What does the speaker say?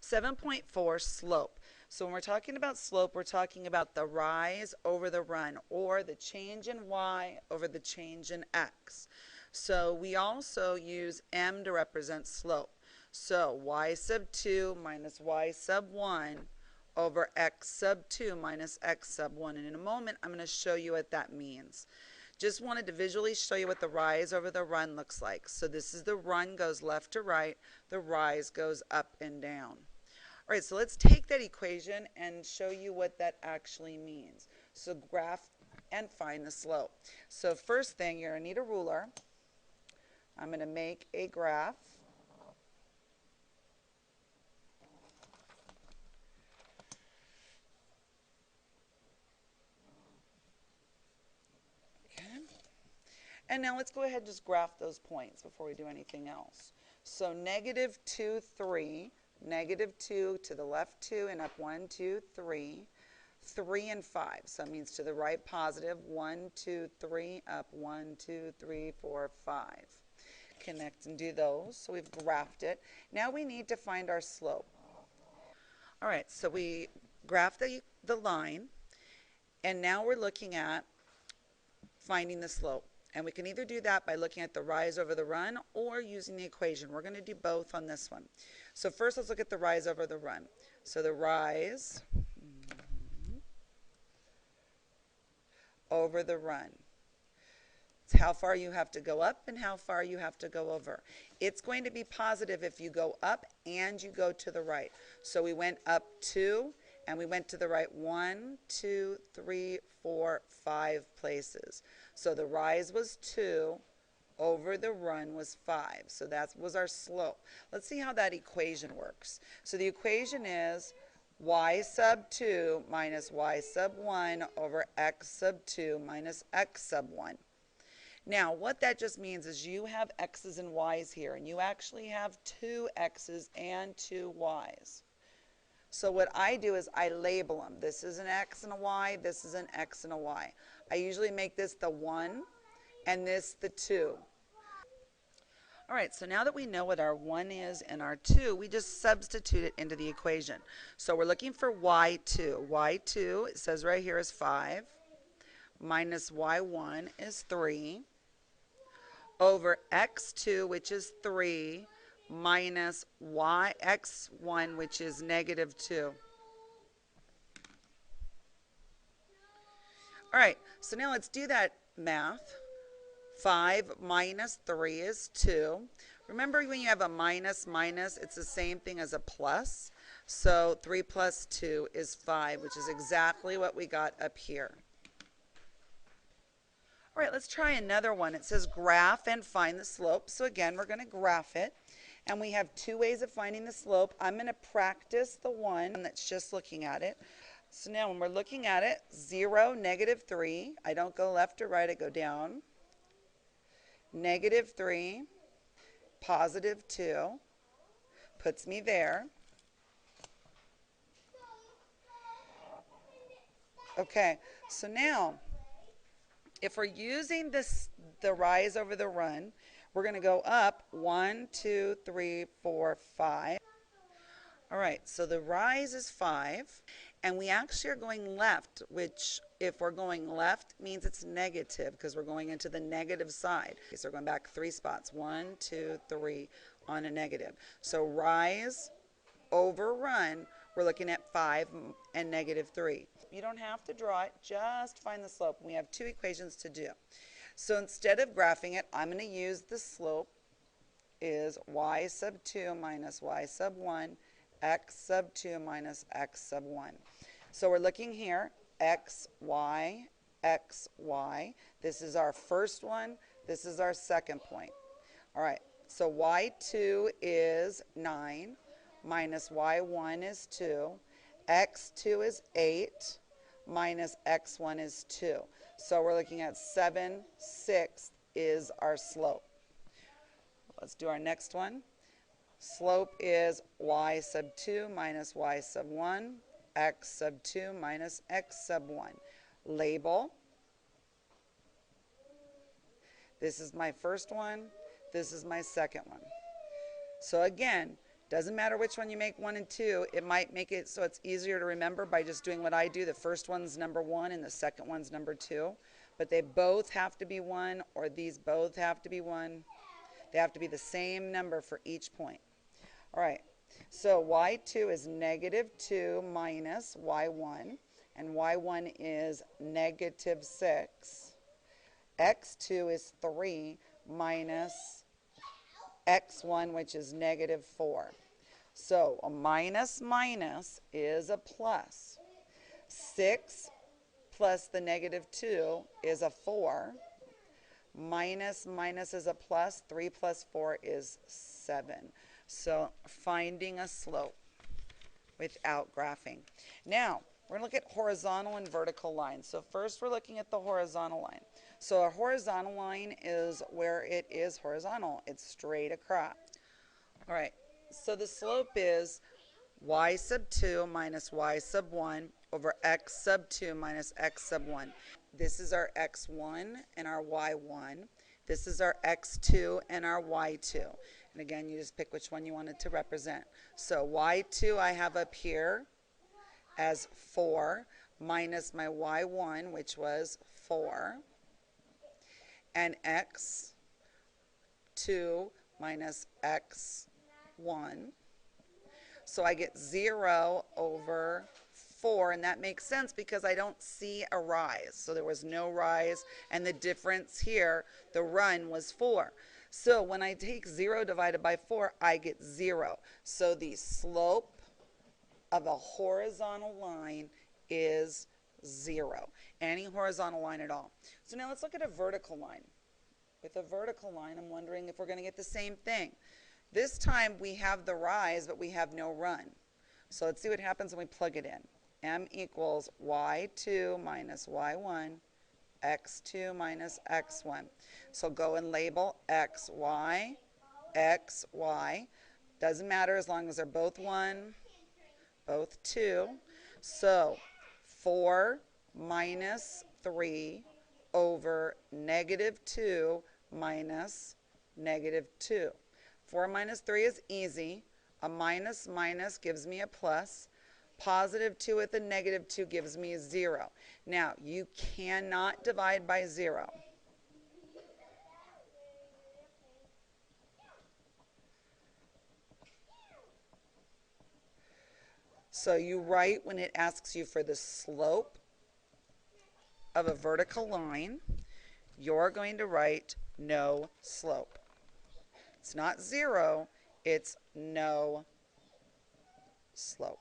7.4, slope. So when we're talking about slope, we're talking about the rise over the run, or the change in y over the change in x. So we also use m to represent slope. So y sub 2 minus y sub 1 over x sub 2 minus x sub 1. And in a moment, I'm going to show you what that means. Just wanted to visually show you what the rise over the run looks like. So this is the run goes left to right. The rise goes up and down. All right, so let's take that equation and show you what that actually means. So graph and find the slope. So first thing, you're going to need a ruler. I'm going to make a graph. Okay. And now let's go ahead and just graph those points before we do anything else. So negative 2, 3. Negative 2 to the left 2 and up 1, 2, 3. 3 and 5. So that means to the right positive 1, 2, 3, up 1, 2, 3, 4, 5. Connect and do those. So we've graphed it. Now we need to find our slope. All right, so we graphed the line, and now we're looking at finding the slope. And we can either do that by looking at the rise over the run or using the equation. We're going to do both on this one. So first let's look at the rise over the run. So the rise over the run. It's how far you have to go up and how far you have to go over. It's going to be positive if you go up and you go to the right. So we went up 2 and we went to the right 1, 2, 3, 4, 5 places. So the rise was 2, over the run was 5. So that was our slope. Let's see how that equation works. So the equation is y sub 2 minus y sub 1 over x sub 2 minus x sub 1. Now what that just means is you have x's and y's here, and you actually have 2 x's and 2 y's. So what I do is I label them. This is an x and a y, this is an x and a y. I usually make this the 1 and this the 2. All right, so now that we know what our 1 is and our 2, we just substitute it into the equation. So we're looking for y2. y2, it says right here, is 5, minus y1 is 3, over x2, which is 3, minus x1, which is negative 2. All right, so now let's do that math. 5 minus 3 is 2. Remember when you have a minus, it's the same thing as a plus. So 3 plus 2 is 5, which is exactly what we got up here. All right, let's try another one. It says graph and find the slope. So again, we're going to graph it. And we have 2 ways of finding the slope. I'm going to practice the one that's just looking at it. So now when we're looking at it, 0, negative 3. I don't go left or right, I go down. Negative 3, positive 2, puts me there. Okay, so now, if we're using the rise over the run, we're going to go up 1, 2, 3, 4, 5. All right, so the rise is 5, and we actually are going left, which if we're going left means it's negative because we're going into the negative side. Okay, so we're going back 3 spots, 1, 2, 3 on a negative. So rise over run, we're looking at 5 and negative 3. You don't have to draw it, just find the slope. We have 2 equations to do. So instead of graphing it, I'm going to use the slope is y sub 2 minus y sub 1, x sub 2 minus x sub 1. So we're looking here, x, y, x, y. This is our first one. This is our second point. All right, so y2 is 9 minus y1 is 2. x2 is 8 minus x1 is 2. So we're looking at 7, 6 is our slope. Let's do our next one. Slope is y sub 2 minus y sub 1, x sub 2 minus x sub 1. Label. This is my first one. This is my second one. So again, Doesn't matter which one you make 1 and 2. It might make it so it's easier to remember by just doing what I do. The first one's number 1 and the second one's number 2. But they both have to be 1, or these both have to be 1. They have to be the same number for each point. All right, so y2 is -2 minus y1, and y1 is -6. x2 is 3 minus x1, which is -4. So a minus minus is a plus. 6 plus the -2 is a 4. Minus minus is a plus. 3 plus 4 is 7. So finding a slope without graphing. Now, we're going to look at horizontal and vertical lines. So first we're looking at the horizontal line. So a horizontal line is where it is horizontal. It's straight across. All right, so the slope is y sub 2 minus y sub 1 over x sub 2 minus x sub 1. This is our x1 and our y1. This is our x2 and our y2. And again, you just pick which one you want it to represent. So y2 I have up here as 4 minus my y1, which was 4, and x2 minus x1. So I get 0 over 4, and that makes sense because I don't see a rise. So there was no rise, and the difference here, the run, was 4. So when I take 0 divided by 4, I get 0. So the slope of a horizontal line is 0. Any horizontal line at all. So now let's look at a vertical line. With a vertical line, I'm wondering if we're going to get the same thing. This time we have the rise, but we have no run. So let's see what happens when we plug it in. M equals y2 minus y1, x2 minus x1. So go and label xy, xy. Doesn't matter as long as they're both 1, both 2. So 4 minus 3 over -2 minus -2. 4 minus 3 is easy. A minus minus gives me a plus. +2 with a -2 gives me 0. Now, you cannot divide by 0. So you write when it asks you for the slope of a vertical line, you're going to write no slope. It's not 0, it's no slope.